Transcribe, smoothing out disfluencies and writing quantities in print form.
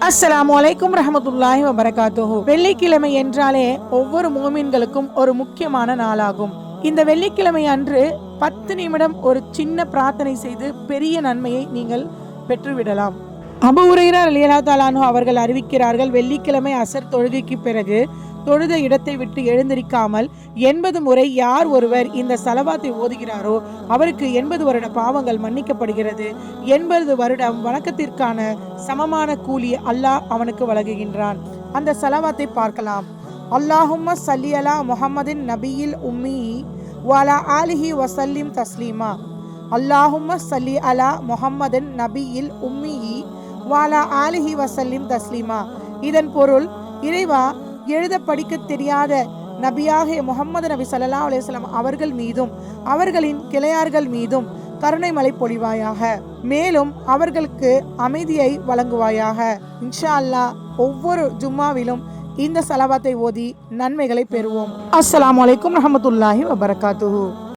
அஸ்ஸலாமு அலைக்கும் ரஹமத்துல்லாஹி வபரகாத்துஹு. வெள்ளிக்கிழமை என்றாலே ஒவ்வொரு மோமின்களுக்கும் ஒரு முக்கியமான நாளாகும். இந்த வெள்ளிக்கிழமை அன்று 10 நிமிடம் ஒரு சின்ன பிரார்த்தனை செய்து பெரிய நன்மையை நீங்கள் பெற்றுவிடலாம். அபூ ஹுரைரா ரலியல்லாஹு தஆலா அன்ஹு அவர்கள் அறிவிக்கிறார்கள், வெள்ளிக்கிழமை அசர் தொழுகைக்கு பிறகு தொழுத இடத்தை விட்டு எழுந்திருக்காமல் 80 முறை யார் ஒருவர் இந்த சலவாத்தை ஓதுகிறாரோ அவருக்கு 80 வருட பாவங்கள் மன்னிக்கப்படுகிறது. 80 வருடம் வணக்கத்திற்கான சமமான கூலி அல்லாஹ் அவனுக்கு வழங்குகின்றான். அந்த சலவாத்தை பார்க்கலாம். அல்லாஹும்ம ஸல்லி அலா முஹம்மதின் நபியில் உம்மி வஅலா ஆலிஹி வஸல்லிம் தஸ்லீமா. அல்லாஹும்ம ஸல்லி அலா முஹம்மதின் நபியில் உம்மி வஅலா ஆலிஹி வஸல்லிம் தஸ்லீமா. இதன் பொருள், இறைவா, எழுத படிக்க தெரியாத நபியாக முஹம்மது நபி ஸல்லல்லாஹு அலைஹி வஸல்லம் அவர்கள் மீதும் அவர்களின் கிளையார்கள் மீதும் கருணை மழை பொழிவாயாக. மேலும் அவர்களுக்கு அமைதியை வழங்குவாயாக. இன்ஷா அல்லாஹ் ஒவ்வொரு ஜும்மாவிலும் இந்த சலவாத்தை ஓதி நன்மைகளை பெறுவோம். அஸ்ஸலாமு அலைக்கும் ரஹமத்துல்லாஹி வபரகாத்துஹு.